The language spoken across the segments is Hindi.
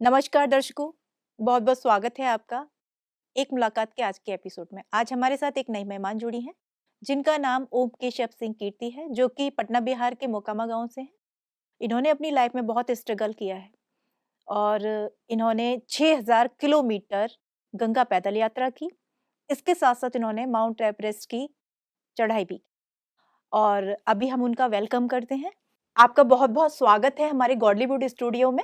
नमस्कार दर्शकों, बहुत-बहुत स्वागत है आपका एक मुलाकात के आज के एपिसोड में। आज हमारे साथ एक नई मेहमान जुड़ी हैं, जिनका नाम ओम केशव सिंह कीर्ति है, जो कि पटना बिहार के मोकामा गाँव से हैं। इन्होंने अपनी लाइफ में बहुत स्ट्रगल किया है और इन्होंने 6000 किलोमीटर गंगा पैदल यात्रा की। इसके साथ-साथ इन्होंने माउंट एवरेस्ट की चढ़ाई भी की और अभी हम उनका वेलकम करते हैं। आपका बहुत-बहुत स्वागत है हमारे गॉडलीवुड स्टूडियो में।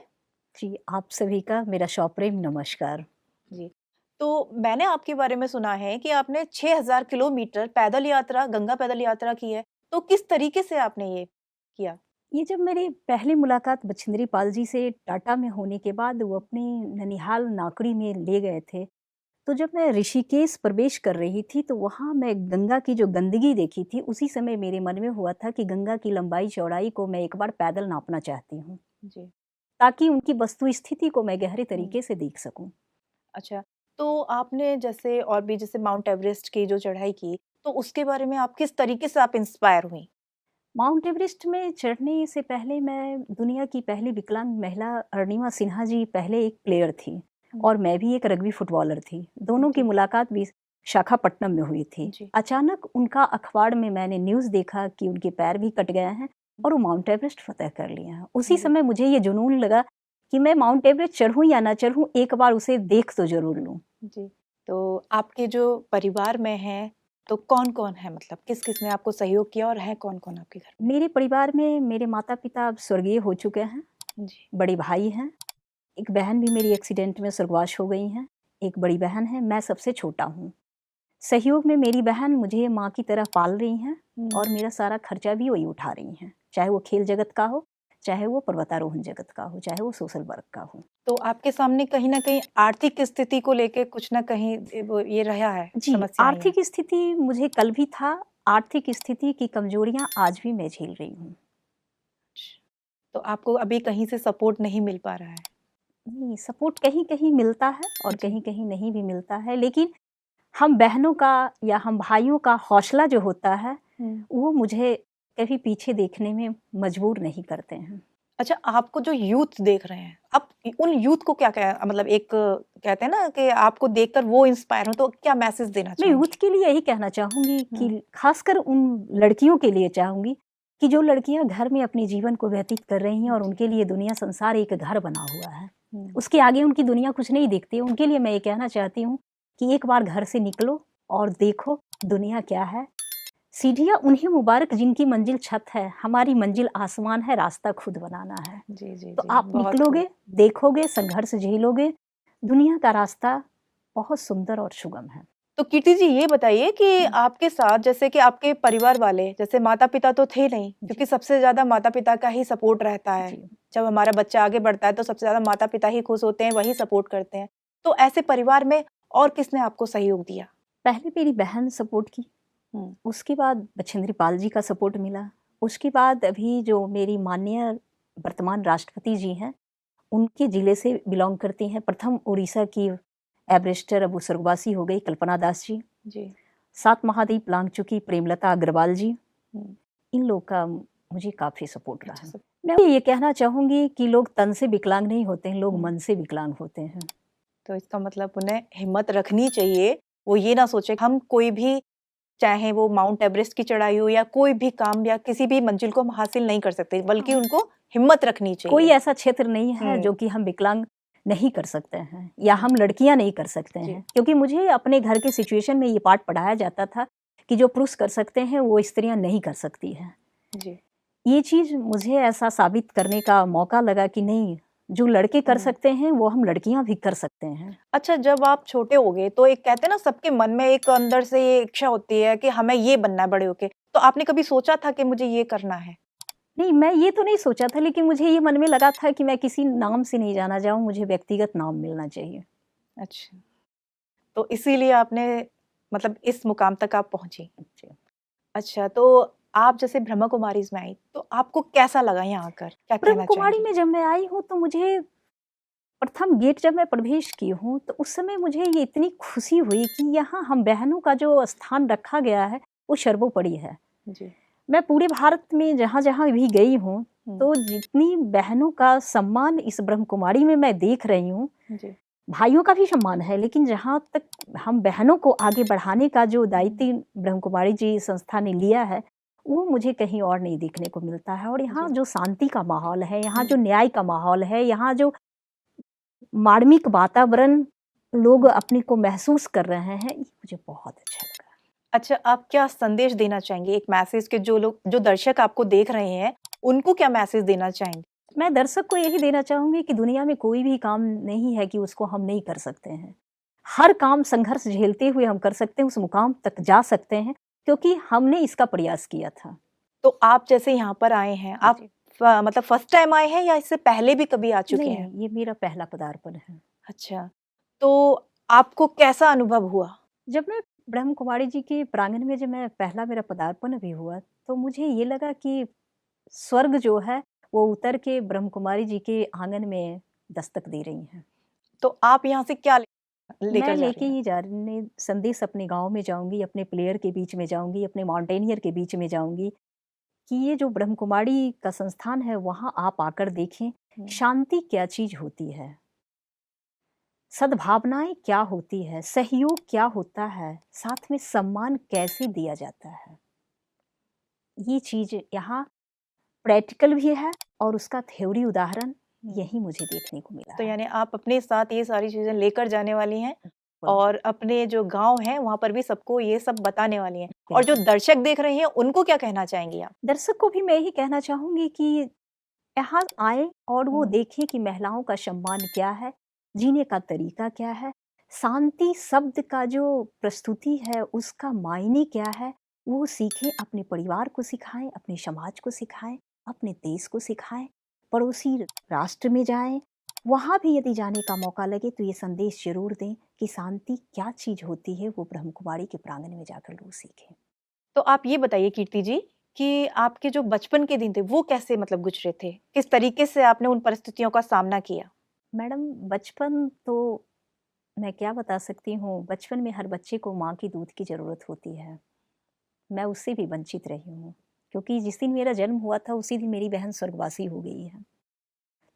जी, आप सभी का मेरा सप्रेम नमस्कार। जी। तो मैंने आपके बारे में सुना है कि आपने 6000 किलोमीटर पैदल यात्रा, गंगा पैदल यात्रा की है। तो किस तरीके से आपने ये किया? ये जब मेरी पहली मुलाकात बछेंद्री पाल जी से टाटा में होने के बाद वो अपनी ननिहाल नाकड़ी में ले गए थे, तो जब मैं ऋषिकेश प्रवेश कर रही थी तो वहाँ मैं गंगा की जो गंदगी देखी थी, उसी समय मेरे मन में हुआ था कि गंगा की लंबाई-चौड़ाई को मैं एक बार पैदल नापना चाहती हूँ, जी। ताकि उनकी वस्तु स्थिति को मैं गहरे हुँ। तरीके से देख सकूँ। अच्छा, तो आपने जैसे और भी जैसे माउंट एवरेस्ट की जो चढ़ाई की, तो उसके बारे में आप किस तरीके से आप इंस्पायर हुईं? माउंट एवरेस्ट में चढ़ने से पहले मैं दुनिया की पहली विकलांग महिला अरुणिमा सिन्हा जी पहले एक प्लेयर थी हुँ। और मैं भी एक रग्बी फुटबॉलर थी। दोनों की जी। मुलाकात विशाखापट्टनम में हुई थी। जी। अचानक उनका अखबार में मैंने न्यूज़ देखा कि उनके पैर भी कट गए हैं और वो माउंट एवरेस्ट फतह कर लिए हैं। उसी जी। समय मुझे ये जुनून लगा कि मैं माउंट एवरेस्ट चढ़ूँ या ना चढ़ूँ, एक बार उसे देख तो ज़रूर लूँ। जी। तो आपके जो परिवार में हैं, तो कौन-कौन है मतलब किस-किस ने आपको सहयोग किया और है कौन-कौन आपके घर में? मेरे परिवार में मेरे माता-पिता अब स्वर्गीय हो चुके हैं, जी। बड़े भाई हैं, एक बहन भी मेरी एक्सीडेंट में स्वर्गवास हो गई हैं, एक बड़ी बहन है, मैं सबसे छोटा हूँ। सहयोग में मेरी बहन मुझे माँ की तरह पाल रही हैं हुँ। और मेरा सारा खर्चा भी वही उठा रही हैं, चाहे वो खेल जगत का हो, चाहे वो पर्वतारोहण जगत का हो, चाहे वो सोशल वर्क का हो। तो आपके सामने कहीं न कहीं आर्थिक स्थिति को लेके कुछ न कहीं वो ये रहा है, जी, समस्या आई है। आर्थिक स्थिति मुझे कल भी था, आर्थिक स्थिति की कमजोरियाँ आज भी मैं झेल रही हूँ। तो आपको अभी कहीं से सपोर्ट नहीं मिल पा रहा है। नहीं, सपोर्ट कहीं-कहीं मिलता है और जी। कहीं-कहीं नहीं भी मिलता है, लेकिन हम बहनों का या हम भाइयों का हौसला जो होता है, हुँ। वो मुझे कभी पीछे देखने में मजबूर नहीं करते हैं। अच्छा, आपको जो यूथ देख रहे हैं, आप उन यूथ को क्या मतलब एक कहते हैं ना कि आपको देखकर वो इंस्पायर हो, तो क्या मैसेज देना मैं यूथ चाहेंगी? के लिए यही कहना चाहूँगी हुँ। कि खासकर उन लड़कियों के लिए चाहूँगी कि जो लड़कियाँ घर में अपने जीवन को व्यतीत कर रही हैं और जी। उनके लिए दुनिया संसार एक घर बना हुआ है। हुँ। उसके आगे उनकी दुनिया कुछ नहीं दिखती है। उनके लिए मैं ये कहना चाहती हूँ कि एक बार घर से निकलो और देखो दुनिया क्या है। सीढ़ियाँ उन्हें मुबारक जिनकी मंजिल छत है, हमारी मंजिल आसमान है, रास्ता खुद बनाना है। जी, जी, तो जी, आप बहुत खूब। निकलोगे, देखोगे, संघर्ष झेलोगे, दुनिया का रास्ता बहुत सुंदर और सुगम है। तो कीर्ति जी ये बताइए कि हुँ, आपके साथ जैसे कि आपके परिवार वाले जैसे माता-पिता तो थे नहीं जी, क्योंकि सबसे ज़्यादा माता-पिता का ही सपोर्ट रहता है। जी। जब हमारा बच्चा आगे बढ़ता है तो सबसे ज़्यादा माता-पिता ही खुश होते हैं, वही सपोर्ट करते हैं। तो ऐसे परिवार में और किसने आपको सहयोग दिया? पहले मेरी बहन सपोर्ट की, हुँ। उसके बाद बछेंद्री पाल जी का सपोर्ट मिला, उसके बाद अभी जो मेरी माननीय वर्तमान राष्ट्रपति जी हैं, उनके ज़िले से बिलॉन्ग करती हैं। प्रथम उड़ीसा की एवरेस्टर अब वो स्वर्गवासी हो गई कल्पना दास जी। जी। 7 महाद्वीप लांघ चुकी प्रेमलता अग्रवाल जी, हुँ। इन लोग का मुझे काफ़ी सपोर्ट अच्छा रहा। सब मैं ये कहना चाहूँगी कि लोग तन से विकलांग नहीं होते हैं, लोग हुँ। मन से विकलांग होते हैं। तो इसका मतलब उन्हें हिम्मत रखनी चाहिए। वो ये ना सोचे हम कोई भी चाहे वो माउंट एवरेस्ट की चढ़ाई हो या कोई भी काम या किसी भी मंजिल को हम हासिल नहीं कर सकते, बल्कि हाँ। उनको हिम्मत रखनी कोई चाहिए। ऐसा क्षेत्र नहीं है हुँ। जो कि हम विकलांग नहीं कर सकते हैं या हम लड़कियां नहीं कर सकते जी। हैं, क्योंकि मुझे अपने घर के सिचुएशन में ये पाठ पढ़ाया जाता था कि जो पुरुष कर सकते हैं वो स्त्रियां नहीं कर सकती हैं। जी। ये चीज़ मुझे ऐसा साबित करने का मौका लगा कि नहीं, जो लड़के कर हुँ। सकते हैं वो हम लड़कियां भी कर सकते हैं। अच्छा जब आप छोटे होगे तो एक कहते हैं ना सबके मन में एक अंदर से ये इच्छा होती है कि हमें ये बनना है बड़े होके। तो आपने कभी सोचा था कि मुझे ये करना है? नहीं, मैं ये तो नहीं सोचा था, लेकिन मुझे ये मन में लगा था कि मैं किसी नाम से नहीं जाना चाहूँ, मुझे व्यक्तिगत नाम मिलना चाहिए। अच्छा। तो इसीलिए आपने मतलब इस मुकाम तक आप पहुँची। जी। अच्छा तो आप जैसे ब्रह्मा कुमारीज़ में आई, तो आपको कैसा लगा यहाँ आकर? क्या ब्रह्म कहना कुमारी चाहेंगी? में जब मैं आई हूँ तो मुझे प्रथम गेट जब मैं प्रवेश की हूँ, तो उस समय मुझे ये इतनी खुशी हुई कि यहाँ हम बहनों का जो स्थान रखा गया है, वो सर्वोपरि है। जी। मैं पूरे भारत में जहाँ-जहाँ भी गई हूँ, तो जितनी बहनों का सम्मान इस ब्रह्म कुमारी में मैं देख रही हूँ, जी। भाइयों का भी सम्मान है, लेकिन जहाँ तक हम बहनों को आगे बढ़ाने का जो दायित्व ब्रह्म कुमारी जी संस्था ने लिया है, वो मुझे कहीं और नहीं देखने को मिलता है। और यहाँ जी। जो शांति का माहौल है, यहाँ जो न्याय का माहौल है, यहाँ जो मार्मिक वातावरण लोग अपने को महसूस कर रहे हैं, ये मुझे बहुत अच्छा लगा। अच्छा, आप क्या संदेश देना चाहेंगे एक मैसेज के जो दर्शक आपको देख रहे हैं, उनको क्या मैसेज देना चाहेंगे? मैं दर्शक को यही देना चाहूँगी कि दुनिया में कोई भी काम नहीं है कि उसको हम नहीं कर सकते हैं। हर काम संघर्ष झेलते हुए हम कर सकते हैं, उस मुकाम तक जा सकते हैं, क्योंकि हमने इसका प्रयास किया था। तो आप जैसे यहाँ पर आए हैं, आप जी। मतलब फर्स्ट टाइम आए हैं या इससे पहले भी कभी आ चुके नहीं, हैं? नहीं, ये मेरा पहला पदार्पण है। अच्छा, तो आपको कैसा अनुभव हुआ? जब मैं ब्रह्म कुमारी जी के प्रांगण में जब मैं पहला मेरा पदार्पण भी हुआ, तो मुझे ये लगा कि स्वर्ग जो है, वो उतर के ब्रह्म कुमारी जी के आंगन में दस्तक दे रही हैं। तो आप यहाँ से क्या मैं लेकर जा लेके रही हैं? ही जा रही संदेश अपने गाँव में जाऊँगी, अपने प्लेयर के बीच में जाऊँगी, अपने माउंटेनियर के बीच में जाऊँगी, कि ये जो ब्रह्म कुमारी का संस्थान है, वहाँ आप आकर देखें, शांति क्या चीज़ होती है, सद्भावनाएँ क्या होती है, सहयोग क्या होता है, साथ में सम्मान कैसे दिया जाता है। ये चीज़ यहाँ प्रैक्टिकल भी है और उसका थ्योरी उदाहरण यही मुझे देखने को मिला तो है। यानी आप अपने साथ ये सारी चीज़ें लेकर जाने वाली हैं बिल्कुल, और अपने जो गाँव हैं, वहाँ पर भी सबको ये सब बताने वाली हैं। और जो बिल्कुल। दर्शक देख रहे हैं, उनको क्या कहना चाहेंगी आप? दर्शक को भी मैं यही कहना चाहूँगी कि यहाँ आएँ और वो हुँ। देखें कि महिलाओं का सम्मान क्या है, जीने का तरीका क्या है, शांति शब्द का जो प्रस्तुति है उसका मायने क्या है, वो सीखें, अपने परिवार को सिखाएँ, अपने समाज को सिखाएँ, अपने देश को सिखाएँ, पड़ोसी राष्ट्र में जाएँ, वहाँ भी यदि जाने का मौका लगे तो ये संदेश ज़रूर दें कि शांति क्या चीज़ होती है, वो ब्रह्म कुमारी के प्रांगण में जाकर लोग सीखें। तो आप ये बताइए कीर्ति जी कि आपके जो बचपन के दिन थे, वो कैसे मतलब गुज़रे थे? किस तरीके से आपने उन परिस्थितियों का सामना किया? मैडम, बचपन तो मैं क्या बता सकती हूँ, बचपन में हर बच्चे को माँ की दूध की ज़रूरत होती है। मैं उससे भी वंचित रही हूँ, क्योंकि जिस दिन मेरा जन्म हुआ था उसी दिन मेरी बहन स्वर्गवासी हो गई है।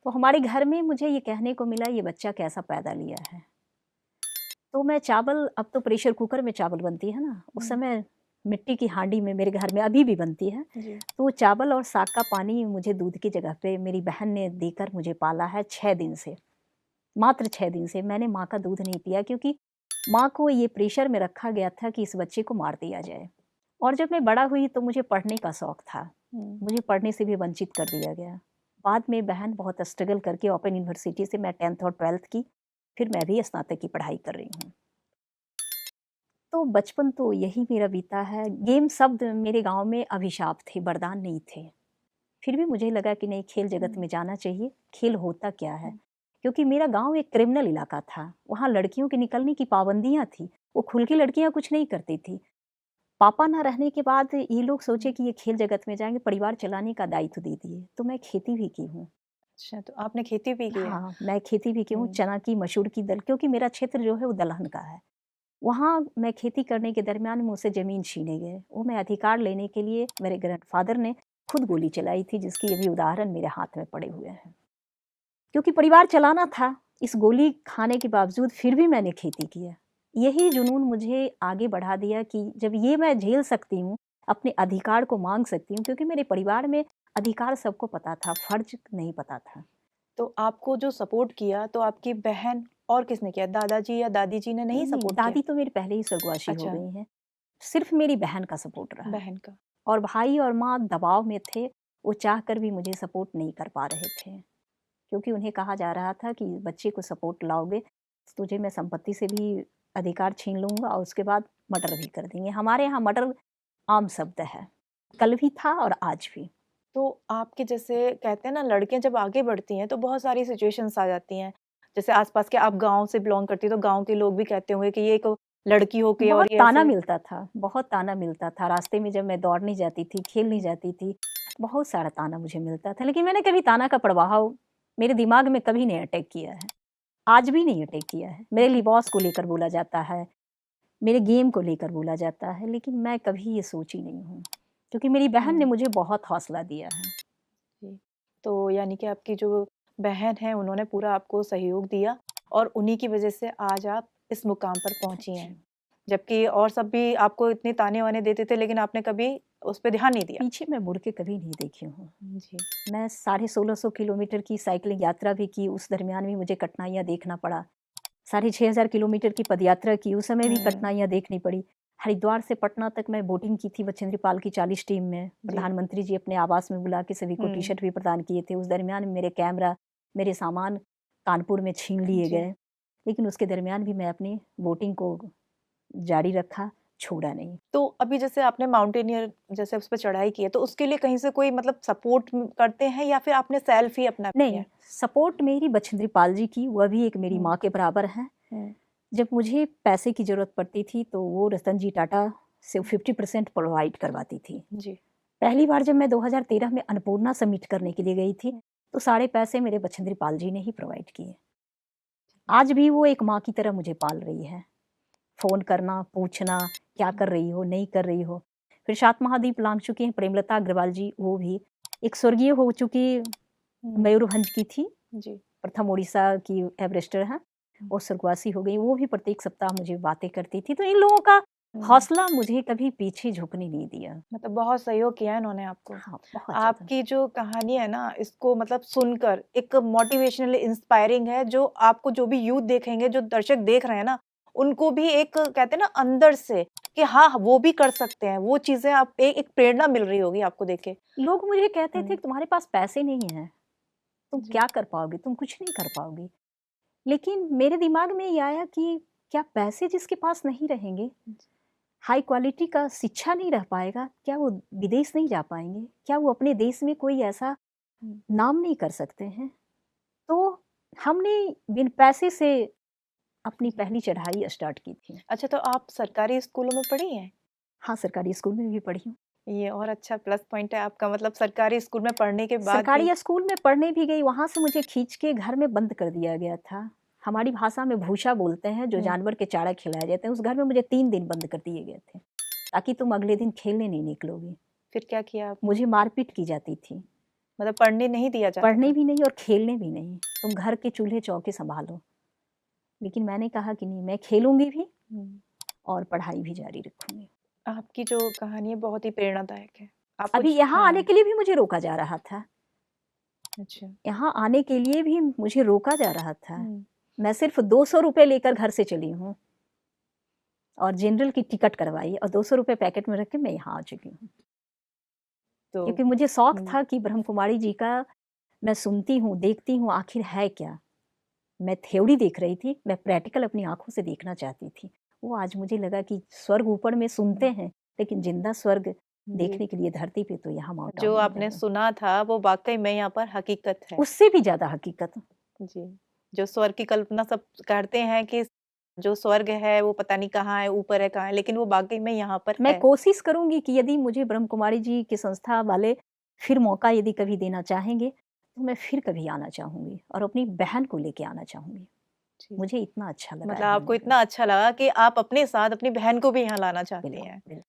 तो हमारे घर में मुझे ये कहने को मिला, ये बच्चा कैसा पैदा लिया है। तो मैं चावल, अब तो प्रेशर कुकर में चावल बनती है ना, उस समय मिट्टी की हांडी में मेरे घर में अभी भी बनती है। जी। तो वो चावल और साग का पानी मुझे दूध की जगह पे मेरी बहन ने देकर मुझे पाला है 6 दिन से। मात्र 6 दिन से मैंने माँ का दूध नहीं पिया, क्योंकि माँ को ये प्रेशर में रखा गया था कि इस बच्चे को मार दिया जाए। और जब मैं बड़ा हुई तो मुझे पढ़ने का शौक था। हुँ। मुझे पढ़ने से भी वंचित कर दिया गया। बाद में बहन बहुत स्ट्रगल करके ओपन यूनिवर्सिटी से मैं 10th और 12th की, फिर मैं भी स्नातक की पढ़ाई कर रही हूँ। तो बचपन तो यही मेरा बीता है। गेम शब्द मेरे गाँव में अभिशाप थे, वरदान नहीं थे। फिर भी मुझे लगा कि नहीं, खेल जगत में जाना चाहिए, खेल होता क्या है? क्योंकि मेरा गाँव एक क्रिमिनल इलाका था, वहाँ लड़कियों के निकलने की पाबंदियाँ थी, वो खुल के लड़कियाँ कुछ नहीं करती थी। पापा ना रहने के बाद ये लोग सोचे कि ये खेल जगत में जाएँगे, परिवार चलाने का दायित्व दे दिए, तो मैं खेती भी की हूँ। अच्छा, तो आपने खेती भी की है? हाँ, मैं खेती भी की हूँ, हुँ। चना की, मसूर की दल, क्योंकि मेरा क्षेत्र जो है वो दलहन का है। वहाँ मैं खेती करने के दरमियान मुझसे ज़मीन छीने गए। वो मैं अधिकार लेने के लिए मेरे ग्रैंडफ़ादर ने खुद गोली चलाई थी, जिसकी अभी उदाहरण मेरे हाथ में पड़े हुए हैं। क्योंकि परिवार चलाना था, इस गोली खाने के बावजूद फिर भी मैंने खेती किया। यही जुनून मुझे आगे बढ़ा दिया कि जब ये मैं झेल सकती हूँ, अपने अधिकार को माँग सकती हूँ, क्योंकि मेरे परिवार में अधिकार सबको पता था, फ़र्ज़ नहीं पता था। तो आपको जो सपोर्ट किया, तो आपकी बहन और किसने किया? दादाजी या दादी जी ने नहीं नहीं, सपोर्ट किया? दादी तो मेरी पहले ही स्वर्गवासी हो अच्छा, गई हैं, सिर्फ़ मेरी बहन का सपोर्ट रहा। बहन का। और भाई और माँ दबाव में थे, वो चाह कर भी मुझे सपोर्ट नहीं कर पा रहे थे। क्योंकि उन्हें कहा जा रहा था कि बच्चे को सपोर्ट लाओगे, तो तुझे मैं संपत्ति से भी अधिकार छीन लूँगा और उसके बाद मर्डर भी कर देंगे। हमारे यहाँ मर्डर आम शब्द है, कल भी था और आज भी। तो आपके जैसे कहते हैं ना लड़कियाँ जब आगे बढ़ती हैं तो बहुत सारी सिचुएशंस आ जाती हैं। जैसे आस-पास के आप गाँव से बिलॉन्ग करती हैं तो गाँव के लोग भी कहते होंगे कि ये एक लड़की हो के और बहुत ये ताना ऐसे मिलता था, बहुत ताना मिलता था। रास्ते में जब मैं दौड़ने जाती थी, खेलने जाती थी, बहुत सारा ताना मुझे मिलता था। लेकिन मैंने कभी ताना का प्रभाव मेरे दिमाग में कभी नहीं अटैक किया है, आज भी नहीं अटैक किया है। मेरे जी, लिबास को लेकर बोला जाता है, मेरे गेम को लेकर बोला जाता है, लेकिन मैं कभी ये सोची नहीं हूँ, क्योंकि मेरी बहन ने हुँ, मुझे बहुत हौसला दिया है। जी। तो यानी कि आपकी जो बहन है उन्होंने पूरा आपको सहयोग दिया और उन्हीं की वजह से आज आप इस मुकाम पर पहुंची हैं। जी। जबकि और सब भी आपको इतने ताने-वाने देते थे, लेकिन आपने कभी उस पे ध्यान नहीं दिया। पीछे मैं मुड़ के कभी नहीं देखी हूँ। जी। मैं 1650 किलोमीटर की साइकिलिंग यात्रा भी की, उस दरमियान भी मुझे कठिनाइयाँ देखना पड़ा। 6500 किलोमीटर की पदयात्रा की, उस समय भी हुँ। कठिनाइयाँ देखनी पड़ी। हरिद्वार से पटना तक मैं बोटिंग की थी बछेंद्री पाल की 40 टीम में। जी। प्रधानमंत्री जी अपने आवास में बुला के सभी को हुँ। टी-शर्ट भी प्रदान किए थे। उस दरमियान मेरे कैमरा, मेरे सामान कानपुर में छीन लिए जी। गए। लेकिन उसके दरमियान भी मैं अपनी बोटिंग को जारी रखा, छोड़ा नहीं। तो अभी जैसे आपने माउंटेनियर जैसे उस पे चढ़ाई की है, तो उसके लिए कहीं से कोई मतलब सपोर्ट करते हैं या फिर आपने सेल्फ ही अपना किया नहीं, है? सपोर्ट मेरी बछेंद्री पाल जी की, वह भी एक मेरी हुँ। माँ के बराबर हैं। हुँ। जब मुझे पैसे की ज़रूरत पड़ती थी, तो वो रतन जी टाटा से 50% प्रोवाइड करवाती थी। जी। पहली बार जब मैं 2013 में अन्नपूर्णा समिट करने के लिए गई थी, हुँ। तो सारे पैसे मेरे बछेंद्री पाल जी ने ही प्रोवाइड किए। आज भी वो एक माँ की तरह मुझे पाल रही है। फ़ोन करना, पूछना, क्या कर रही हो, नहीं कर रही हो। फिर 7 महाद्वीप लांघ चुकी हैं प्रेमलता अग्रवाल जी, वो भी। एक स्वर्गीय हो चुकी हुँ। मयूरभंज की थी, जी। प्रथम ओडिशा की एवरेस्टर हैं, हुँ। वो स्वर्गवासी हो गई। वो भी प्रत्येक सप्ताह मुझे बातें करती थी। तो इन लोगों का हुँ। हौसला मुझे कभी पीछे झुकने नहीं दिया। मतलब बहुत सहयोग किया है इन्होंने आपको। हाँ, बहुत ज़्यादा। आपकी जो कहानी है ना, इसको मतलब सुनकर एक मोटिवेशनल इंस्पायरिंग है, जो आपको जो भी यूथ देखेंगे, जो दर्शक देख रहे हैं ना, उनको भी एक कहते हैं ना अंदर से कि हाँ, वो भी कर सकते हैं। वो चीज़ें आप एक प्रेरणा मिल रही होगी आपको देख के। लोग मुझे कहते थे हुँ। कि तुम्हारे पास पैसे नहीं हैं, तुम जी। क्या कर पाओगी? तुम कुछ नहीं कर पाओगी। लेकिन मेरे दिमाग में ये आया कि क्या पैसे जिसके पास नहीं रहेंगे, हाई क्वालिटी का शिक्षा नहीं रह पाएगा, क्या वो विदेश नहीं जा पाएँगे? क्या वो अपने देश में कोई ऐसा हुँ। नाम नहीं कर सकते हैं? तो हमने बिन पैसे से अपनी जी। पहली चढ़ाई स्टार्ट की थी। अच्छा, तो आप सरकारी स्कूलों में पढ़ी हैं? हाँ, सरकारी स्कूल में भी पढ़ी हूँ। ये और अच्छा प्लस पॉइंट है आपका, मतलब सरकारी स्कूल में पढ़ने के बाद भी। सरकारी स्कूल में पढ़ने भी गई, वहाँ से मुझे खींच के घर में बंद कर दिया गया था। हमारी भाषा में भूसा बोलते हैं, जो हुँ। जानवर के चारा खिलाए जाते हैं। उस घर में मुझे 3 दिन बंद कर दिए गए थे, ताकि तुम अगले दिन खेलने नहीं निकलोगी। फिर क्या किया आपने? मुझे मारपीट की जाती थी, मतलब पढ़ने नहीं दिया जाता पढ़ने था? भी नहीं और खेलने भी नहीं। तुम घर के चूल्हे-चौके सँभालो। लेकिन मैंने कहा कि नहीं, मैं खेलूँगी भी हुँ। और पढ़ाई भी जारी रखूँगी। आपकी जो कहानी है बहुत ही प्रेरणादायक है। आप अभी कुछ यहाँ आने हाँ। के लिए भी मुझे रोका जा रहा था। अच्छा। यहाँ आने के लिए भी मुझे रोका जा रहा था। हुँ। मैं सिर्फ़ ₹200 लेकर घर से चली हूँ और जनरल की टिकट करवाई और ₹200 पैकेट में रख के मैं यहाँ आ चुकी हूँ। तो क्योंकि मुझे शौक हुँ। था कि ब्रह्म कुमारी जी का मैं सुनती हूँ, देखती हूँ आखिर है क्या? मैं थ्योरी देख रही थी, मैं प्रैक्टिकल अपनी आँखों से देखना चाहती थी। वो आज मुझे लगा कि स्वर्ग ऊपर में सुनते हैं, लेकिन ज़िंदा स्वर्ग जी। देखने के लिए धरती पे तो यहाँ माउंट जो आबू में आपने लगा। सुना था वो वाक़ई में यहाँ पर हकीकत है। उससे भी ज़्यादा हकीकत। जी। जो स्वर्ग की कल्पना सब करते हैं कि जो स्वर्ग है वो पता नहीं कहाँ है, ऊपर है, कहाँ है, लेकिन वो वाक़ई में यहाँ पर मैं है। कोशिश करूँगी कि यदि मुझे ब्रह्म कुमारी जी की संस्था वाले फिर मौका यदि कभी देना चाहेंगे, तो मैं फिर कभी आना चाहूँगी और अपनी बहन को लेके आना चाहूँगी। जी। मुझे इतना अच्छा लगा मतलब है आपको आने का। इतना अच्छा लगा कि आप अपने साथ अपनी बहन को भी यहाँ लाना चाहती बिल्कुल, हैं। बिल्कुल।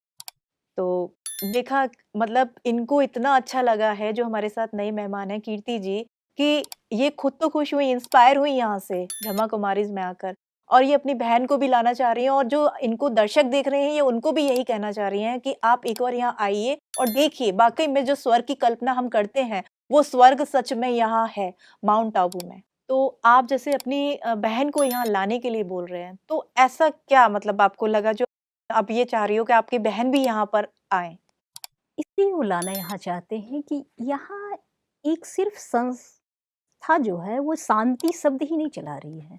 तो देखा मतलब इनको इतना अच्छा लगा है जो हमारे साथ नई मेहमान हैं कीर्ति जी, कि ये खुद तो खुश हुई, इंस्पायर हुई यहाँ से ब्रह्मा कुमारीज़ में आकर और ये अपनी बहन को भी लाना चाह रही हैं और जो इनको दर्शक देख रहे हैं ये उनको भी यही कहना चाह रही हैं कि आप एक बार यहाँ आइए और देखिए वाक़ई में जो स्वर्ग की कल्पना हम करते हैं, वो स्वर्ग सच में यहाँ है, माउंट आबू में। तो आप जैसे अपनी बहन को यहाँ लाने के लिए बोल रहे हैं, तो ऐसा क्या मतलब आपको लगा जो आप ये चाह रही हो कि आपकी बहन भी यहाँ पर आएँ? इसलिए वो लाना यहाँ चाहते हैं कि यहाँ एक सिर्फ़ संस्था जो है वो शांति शब्द ही नहीं चला रही है,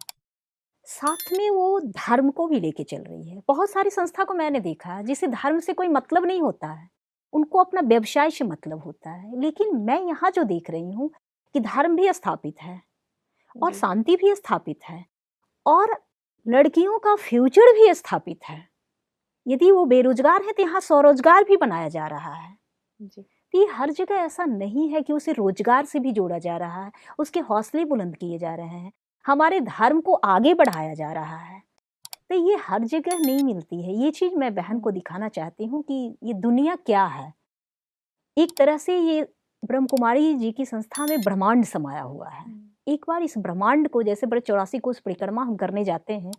साथ में वो धर्म को भी लेके चल रही है। बहुत सारी संस्था को मैंने देखा है जिसे धर्म से कोई मतलब नहीं होता है, उनको अपना व्यवसाय से मतलब होता है। लेकिन मैं यहाँ जो देख रही हूँ कि धर्म भी स्थापित है और जी। शांति भी स्थापित है और लड़कियों का फ्यूचर भी स्थापित है। यदि वो बेरोज़गार हैं तो यहाँ स्वरोज़गार भी बनाया जा रहा है। जी। तो ये हर जगह ऐसा नहीं है कि उसे रोज़गार से भी जोड़ा जा रहा है, उसके हौसले बुलंद किए जा रहे हैं, हमारे धर्म को आगे बढ़ाया जा रहा है। तो ये हर जगह नहीं मिलती है। ये चीज़ मैं बहन हुँ। को दिखाना चाहती हूँ कि ये दुनिया क्या है। एक तरह से ये ब्रह्म कुमारी जी की संस्था में ब्रह्मांड समाया हुआ है। एक बार इस ब्रह्मांड को, जैसे बड़े 84 कोस परिक्रमा हम करने जाते हैं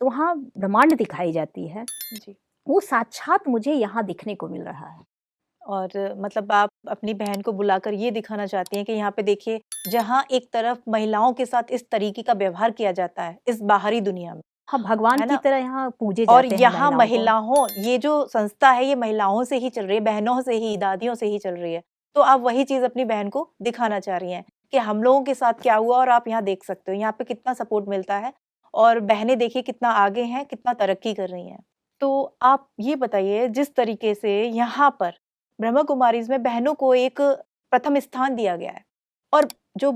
तो वहाँ ब्रह्मांड दिखाई जाती है, जी। वो साक्षात मुझे यहाँ दिखने को मिल रहा है। और मतलब आप अपनी बहन को बुलाकर ये दिखाना चाहती हैं कि यहाँ पे देखिए, जहाँ एक तरफ महिलाओं के साथ इस तरीके का व्यवहार किया जाता है, इस बाहरी दुनिया में, हाँ, भगवान है की ना? तरह यहाँ पूजे और जाते हैं यहाँ महिलाओं को। महिलाओं, ये जो संस्था है, ये महिलाओं से ही चल रही है, बहनों से ही, दादियों से ही चल रही है। तो आप वही चीज़ अपनी बहन को दिखाना चाह रही हैं कि हम लोगों के साथ क्या हुआ और आप यहाँ देख सकते हो, यहाँ पे कितना सपोर्ट मिलता है और बहनें देखिए कितना आगे हैं, कितना तरक्की कर रही हैं। तो आप ये बताइए, जिस तरीके से यहाँ पर ब्रह्मा कुमारीज़ में बहनों को एक प्रथम स्थान दिया गया है और जो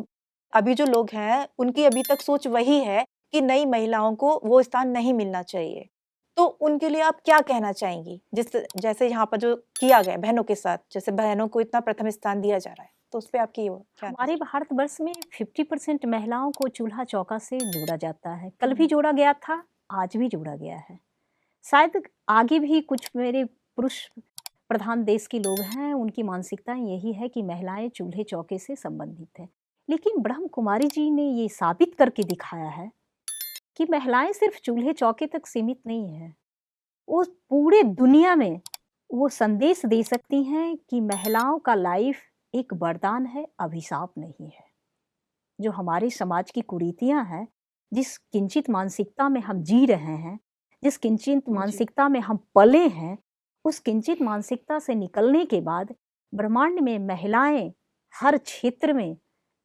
अभी जो लोग हैं, उनकी अभी तक सोच वही है कि नई महिलाओं को वो स्थान नहीं मिलना चाहिए। तो उनके लिए आप क्या कहना चाहेंगी? जैसे यहाँ पर जो किया गया है बहनों के साथ, जैसे बहनों को इतना प्रथम स्थान दिया जा रहा है, तो उसपे आपकी वो क्या हमारे नज़र? भारतवर्ष में 50% महिलाओं को चूल्हा चौका से जोड़ा जाता है। कल भी हुँ। जोड़ा गया था, आज भी जोड़ा गया है। शायद आगे भी कुछ मेरे पुरुष प्रधान देश के लोग हैं, उनकी मानसिकता यही है कि महिलाएं चूल्हे चौके से संबंधित हैं। लेकिन ब्रह्म कुमारी जी ने ये साबित करके दिखाया है कि महिलाएं सिर्फ चूल्हे चौके तक सीमित नहीं है। वो पूरे दुनिया में वो संदेश दे सकती हैं कि महिलाओं का लाइफ एक वरदान है, अभिशाप नहीं है। जो हमारे समाज की कुरीतियां हैं, जिस किंचित मानसिकता में हम जी रहे हैं, जिस किंचित जी। मानसिकता में हम पले हैं, उस किंचित मानसिकता से निकलने के बाद ब्रह्मांड में महिलाएं हर क्षेत्र में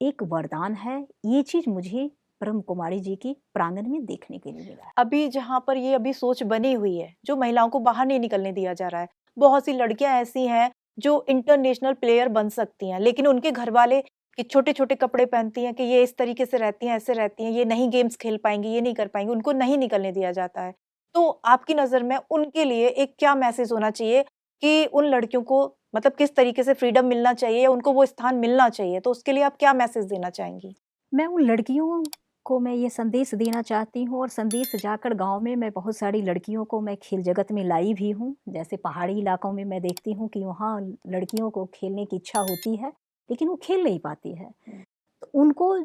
एक वरदान है। ये चीज मुझे ब्रह्म कुमारी जी की प्रांगण में देखने के लिए मिला है। अभी जहाँ पर ये अभी सोच बनी हुई है, जो महिलाओं को बाहर नहीं निकलने दिया जा रहा है। बहुत सी लड़कियाँ ऐसी हैं जो इंटरनेशनल प्लेयर बन सकती हैं, लेकिन उनके घरवाले कि छोटे-छोटे कपड़े पहनती हैं कि ये इस तरीके से रहती हैं, ऐसे रहती हैं, ये नहीं गेम्स खेल पाएँगी, ये नहीं कर पाएँगी, उनको नहीं निकलने दिया जाता है। तो आपकी नज़र में उनके लिए एक क्या मैसेज होना चाहिए कि उन लड़कियों को मतलब किस तरीके से फ्रीडम मिलना चाहिए या उनको वो स्थान मिलना चाहिए? तो उसके लिए आप क्या मैसेज देना चाहेंगी? मैं उन लड़कियों को मैं ये संदेश देना चाहती हूँ, और संदेश जाकर गांव में मैं बहुत सारी लड़कियों को मैं खेल जगत में लाई भी हूँ। जैसे पहाड़ी इलाकों में मैं देखती हूँ कि वहाँ लड़कियों को खेलने की इच्छा होती है, लेकिन वो खेल नहीं पाती है। हुँ। तो उनको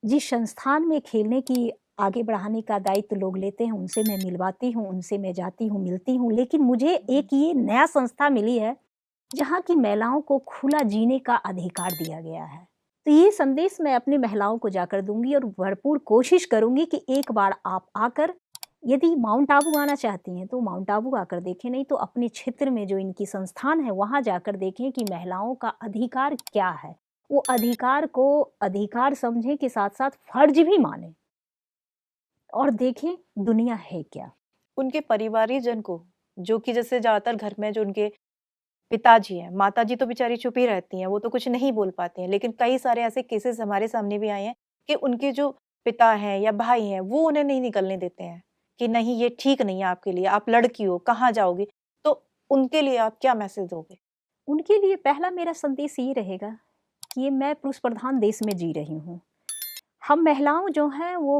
जिस संस्थान में खेलने की आगे बढ़ाने का दायित्व लोग लेते हैं, उनसे मैं मिलवाती हूँ, उनसे मैं जाती हूँ, मिलती हूँ। लेकिन मुझे हुँ। एक ये नया संस्था मिली है, जहाँ की महिलाओं को खुला जीने का अधिकार दिया गया है। तो ये संदेश मैं अपनी महिलाओं को जाकर दूँगी, और भरपूर कोशिश करूँगी कि एक बार आप आकर, यदि माउंट आबू आना चाहती हैं, तो माउंट आबू आकर देखें, नहीं तो अपने क्षेत्र में जो इनकी संस्थान है, वहाँ जाकर देखें कि महिलाओं का अधिकार क्या है। वो अधिकार को अधिकार समझें के साथ-साथ फ़र्ज़ भी मानें, और देखें दुनिया है क्या। उनके परिवारीजन को, जो कि जैसे ज़्यादातर घर में जो उनके पिताजी हैं, माताजी तो बेचारी चुप ही रहती हैं, वो तो कुछ नहीं बोल पाती हैं। लेकिन कई सारे ऐसे केसेज़ हमारे सामने भी आए हैं कि उनके जो पिता हैं या भाई हैं, वो उन्हें नहीं निकलने देते हैं कि नहीं ये ठीक नहीं है आपके लिए, आप लड़की हो, कहाँ जाओगी? तो उनके लिए आप क्या मैसेज दोगे? उनके लिए पहला मेरा संदेश ये रहेगा कि ये मैं पुरुष प्रधान देश में जी रही हूँ। हम महिलाओं जो हैं वो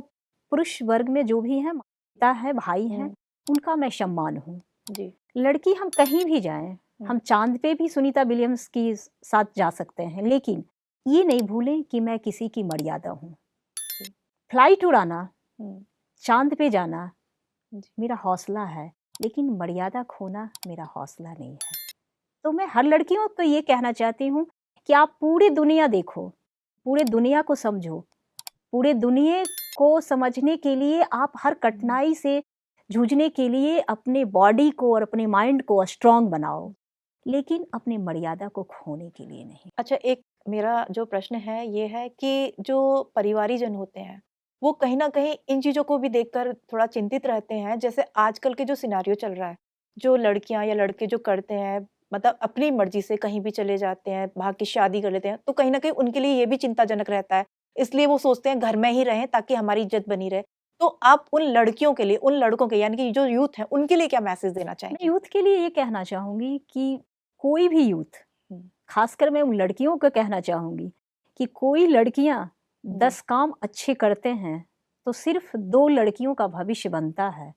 पुरुष वर्ग में जो भी हैं, माता है, भाई हैं, हुँ। उनका मैं सम्मान हूँ। जी। लड़की हम कहीं भी जाएँ, हुँ। हम चाँद पे भी सुनीता विलियम्स की साथ जा सकते हैं, लेकिन ये नहीं भूलें कि मैं किसी की मर्यादा हूँ। जी। फ्लाइट उड़ाना, हुँ। चाँद पे जाना जी। मेरा हौसला है, लेकिन मर्यादा खोना मेरा हौसला नहीं है। तो मैं हर लड़कियों को ये कहना चाहती हूँ कि आप पूरी दुनिया देखो, पूरे दुनिया को समझो। पूरे दुनिया को समझने के लिए आप हर हुँ। कठिनाई से जूझने के लिए अपने बॉडी को और अपने माइंड को स्ट्रांग बनाओ, लेकिन अपनी मर्यादा को खोने के लिए नहीं। अच्छा, एक मेरा जो प्रश्न है ये है कि जो परिवारीजन होते हैं, वो कहीं न कहीं इन चीज़ों को भी देखकर थोड़ा चिंतित रहते हैं। जैसे आजकल के जो सिनेरियो चल रहा है, जो लड़कियाँ या लड़के जो करते हैं, मतलब अपनी मर्ज़ी से कहीं भी चले जाते हैं, भाग के शादी कर लेते हैं, तो कहीं न कहीं उनके लिए ये भी चिंताजनक रहता है। इसलिए वो सोचते हैं घर में ही रहें ताकि हमारी इज़्ज़त बनी रहे। तो आप उन लड़कियों के लिए, उन लड़कों के यानी कि जो यूथ है, उनके लिए क्या मैसेज देना मैं चाहेंगी? यूथ के लिए ये कहना चाहूँगी कि कोई भी यूथ, हुँ। खासकर मैं उन लड़कियों को कहना चाहूँगी कि कोई लड़कियाँ जी। 10 काम अच्छे करते हैं, तो सिर्फ़ 2 लड़कियों का भविष्य बनता है,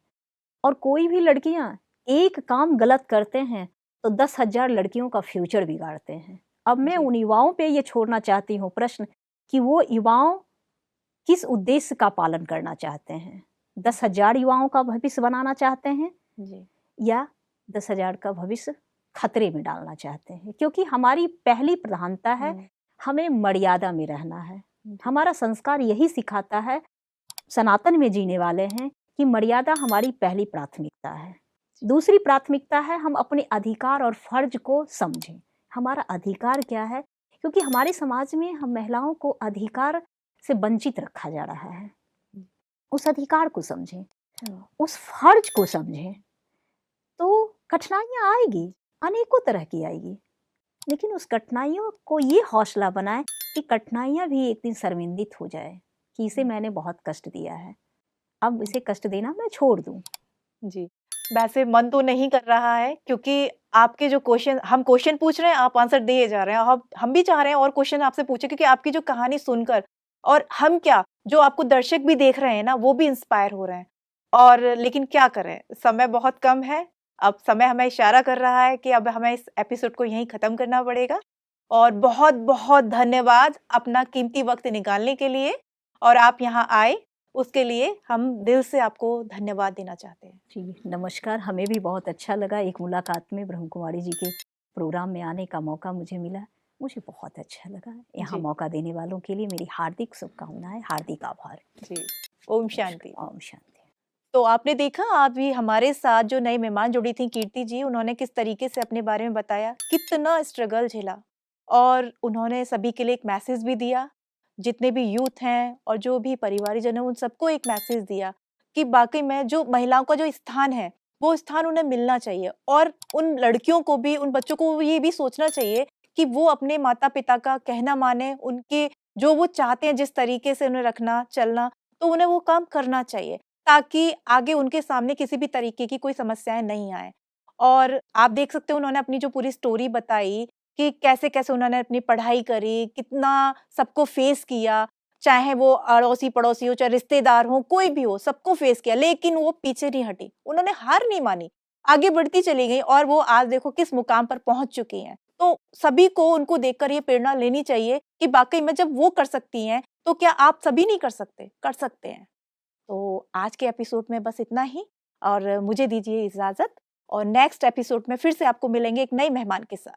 और कोई भी लड़कियाँ एक काम गलत करते हैं, तो 10,000 लड़कियों का फ्यूचर बिगाड़ते हैं। अब मैं जी। उन युवाओं पे ये छोड़ना चाहती हूँ प्रश्न कि वो युवाओं किस उद्देश्य का पालन करना चाहते हैं। 10,000 युवाओं का भविष्य बनाना चाहते हैं जी। या 10,000 का भविष्य खतरे में डालना चाहते हैं, क्योंकि हमारी पहली प्रधानता है हमें मर्यादा में रहना है। जी। हमारा संस्कार यही सिखाता है, सनातन में जीने वाले हैं, कि मर्यादा हमारी पहली प्राथमिकता है। दूसरी प्राथमिकता है हम अपने अधिकार और फर्ज को समझें। हमारा अधिकार क्या है, क्योंकि हमारे समाज में हम महिलाओं को अधिकार से वंचित रखा जा रहा है। उस अधिकार को समझें, उस फर्ज को समझें। तो कठिनाइयाँ आएगी, अनेकों तरह की आएगी, लेकिन उस कठिनाइयों को ये हौसला बनाएं कि कठिनाइयाँ भी एक दिन शर्मिंदित हो जाए कि इसे मैंने बहुत कष्ट दिया है, अब इसे कष्ट देना मैं छोड़ दूं। जी। वैसे मन तो नहीं कर रहा है, क्योंकि आपके जो हम क्वेश्चन पूछ रहे हैं, आप आंसर दिए जा रहे हैं। हम भी चाह रहे हैं और क्वेश्चन आपसे पूछे, क्योंकि आपकी जो कहानी सुनकर, और हम क्या, जो आपको दर्शक भी देख रहे हैं ना, वो भी इंस्पायर हो रहे हैं। और लेकिन क्या करें, समय बहुत कम है। अब समय हमें इशारा कर रहा है कि अब हमें इस एपिसोड को यहीं खत्म करना पड़ेगा। और बहुत-बहुत धन्यवाद अपना कीमती वक्त निकालने के लिए, और आप यहाँ आए, उसके लिए हम दिल से आपको धन्यवाद देना चाहते हैं। जी, नमस्कार। हमें भी बहुत अच्छा लगा, एक मुलाकात में ब्रह्म कुमारी जी के प्रोग्राम में आने का मौका मुझे मिला। मुझे बहुत अच्छा लगा। यहाँ जी। मौका देने वालों के लिए मेरी हार्दिक शुभकामनाएं, हार्दिक आभार। जी। ओम शांति। ओम शांति। तो आपने देखा, आप भी हमारे साथ जो नई मेहमान जुड़ी थी कीर्ति जी, उन्होंने किस तरीके से अपने बारे में बताया, कितना स्ट्रगल झेला, और उन्होंने सभी के लिए एक मैसेज भी दिया, जितने भी यूथ हैं और जो भी परिवारजन है, उन सबको एक मैसेज दिया कि वाकई में जो महिलाओं का जो स्थान है, वो स्थान उन्हें मिलना चाहिए। और उन लड़कियों को भी, उन बच्चों को ये भी सोचना चाहिए कि वो अपने माता पिता का कहना माने, उनके जो वो चाहते हैं जिस तरीके से उन्हें रखना चलना, तो उन्हें वो काम करना चाहिए, ताकि आगे उनके सामने किसी भी तरीके की कोई समस्याएँ नहीं आएँ। और आप देख सकते हो, उन्होंने अपनी जो पूरी स्टोरी बताई कि कैसे-कैसे उन्होंने अपनी पढ़ाई करी, कितना सबको फेस किया, चाहे वो अड़ोसी-पड़ोसी हो, चाहे रिश्तेदार हो, कोई भी हो, सबको फेस किया, लेकिन वो पीछे नहीं हटी। उन्होंने हार नहीं मानी, आगे बढ़ती चली गई, और वो आज देखो किस मुकाम पर पहुँच चुकी हैं। तो सभी को उनको देखकर ये प्रेरणा लेनी चाहिए कि वाक़ई में जब वो कर सकती हैं, तो क्या आप सभी नहीं कर सकते? कर सकते हैं। तो आज के एपिसोड में बस इतना ही, और मुझे दीजिए इजाज़त, और नेक्स्ट एपिसोड में फिर से आपको मिलेंगे एक नए मेहमान के साथ।